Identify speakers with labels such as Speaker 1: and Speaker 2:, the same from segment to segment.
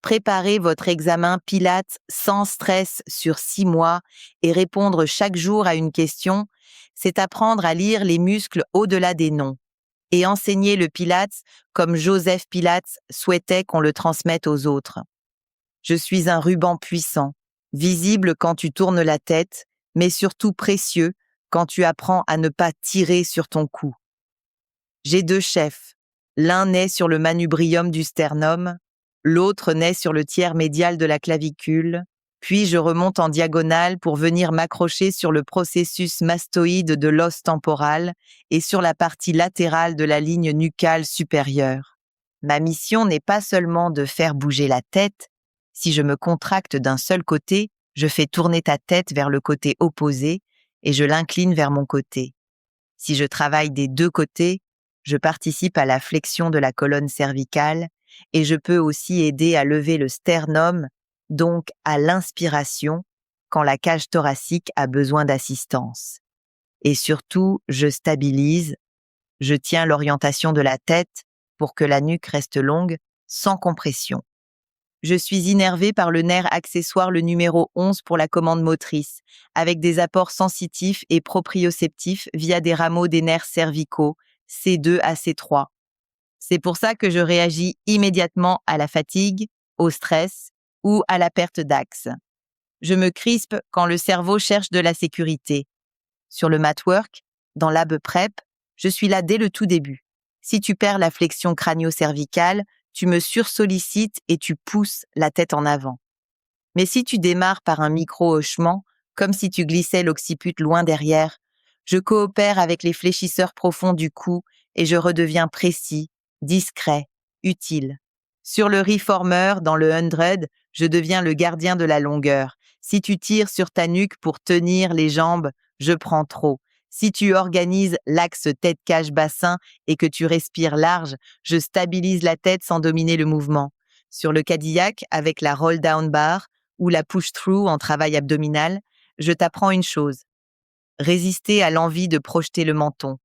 Speaker 1: Préparer votre examen Pilates sans stress sur 6 mois et répondre chaque jour à une question, c'est apprendre à lire les muscles au-delà des noms et enseigner le Pilates comme Joseph Pilates souhaitait qu'on le transmette aux autres. Je suis un ruban puissant, visible quand tu tournes la tête, mais surtout précieux quand tu apprends à ne pas tirer sur ton cou. J'ai 2 chefs. L'un naît sur le manubrium du sternum, l'autre naît sur le tiers médial de la clavicule, puis je remonte en diagonale pour venir m'accrocher sur le processus mastoïde de l'os temporal et sur la partie latérale de la ligne nucale supérieure. Ma mission n'est pas seulement de faire bouger la tête. Si je me contracte d'un seul côté, je fais tourner ta tête vers le côté opposé et je l'incline vers mon côté. Si je travaille des 2 côtés, je participe à la flexion de la colonne cervicale et je peux aussi aider à lever le sternum, donc à l'inspiration, quand la cage thoracique a besoin d'assistance. Et surtout, je stabilise, je tiens l'orientation de la tête pour que la nuque reste longue, sans compression. Je suis innervée par le nerf accessoire le numéro 11 pour la commande motrice, avec des apports sensitifs et proprioceptifs via des rameaux des nerfs cervicaux, C2 à C3. C'est pour ça que je réagis immédiatement à la fatigue, au stress ou à la perte d'axe. Je me crispe quand le cerveau cherche de la sécurité. Sur le MatWork, dans Lab Prep, je suis là dès le tout début. Si tu perds la flexion crânio-cervicale, tu me sursollicites et tu pousses la tête en avant. Mais si tu démarres par un micro-hochement, comme si tu glissais l'occiput loin derrière, je coopère avec les fléchisseurs profonds du cou et je redeviens précis, discret, utile. Sur le reformer, dans le 100, je deviens le gardien de la longueur. Si tu tires sur ta nuque pour tenir les jambes, je prends trop. Si tu organises l'axe tête-cage-bassin et que tu respires large, je stabilise la tête sans dominer le mouvement. Sur le Cadillac, avec la roll-down bar ou la push-through en travail abdominal, je t'apprends une chose. Résister à l'envie de projeter le menton.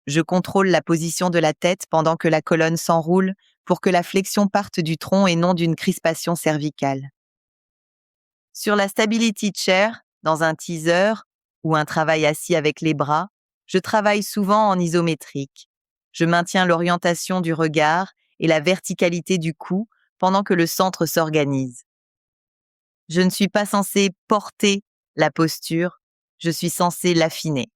Speaker 1: Je contrôle la position de la tête pendant que la colonne s'enroule pour que la flexion parte du tronc et non d'une crispation cervicale. Sur la Stability Chair, dans un teaser ou un travail assis avec les bras, je travaille souvent en isométrique. Je maintiens l'orientation du regard et la verticalité du cou pendant que le centre s'organise. Je ne suis pas censée porter la posture, je suis censée l'affiner.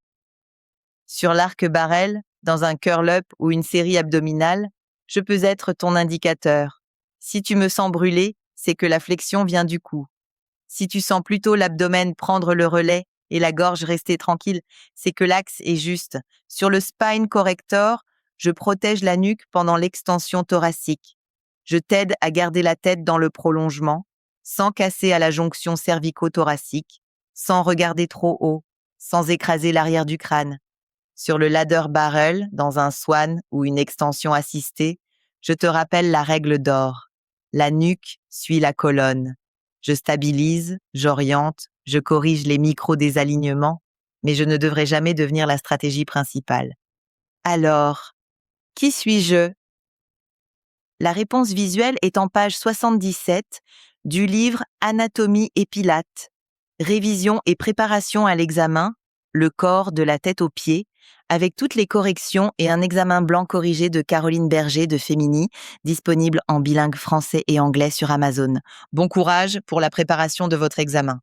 Speaker 1: Sur l'arc-barrel, dans un curl-up ou une série abdominale, je peux être ton indicateur. Si tu me sens brûler, c'est que la flexion vient du cou. Si tu sens plutôt l'abdomen prendre le relais et la gorge rester tranquille, c'est que l'axe est juste. Sur le spine corrector, je protège la nuque pendant l'extension thoracique. Je t'aide à garder la tête dans le prolongement, sans casser à la jonction cervico-thoracique, sans regarder trop haut, sans écraser l'arrière du crâne. Sur le ladder barrel, dans un swan ou une extension assistée, je te rappelle la règle d'or. La nuque suit la colonne. Je stabilise, j'oriente, je corrige les micro-désalignements, mais je ne devrais jamais devenir la stratégie principale. Alors, qui suis-je? La réponse visuelle est en page 77 du livre Anatomie et Pilates, révision et préparation à l'examen, le corps de la tête aux pieds, avec toutes les corrections et un examen blanc corrigé de Caroline Berger de Femini, disponible en bilingue français et anglais sur Amazon. Bon courage pour la préparation de votre examen.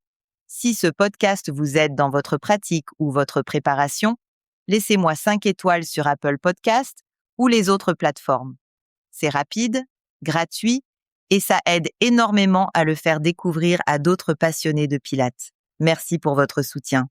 Speaker 1: Si ce podcast vous aide dans votre pratique ou votre préparation, laissez-moi 5 étoiles sur Apple Podcast ou les autres plateformes. C'est rapide, gratuit et ça aide énormément à le faire découvrir à d'autres passionnés de Pilates. Merci pour votre soutien.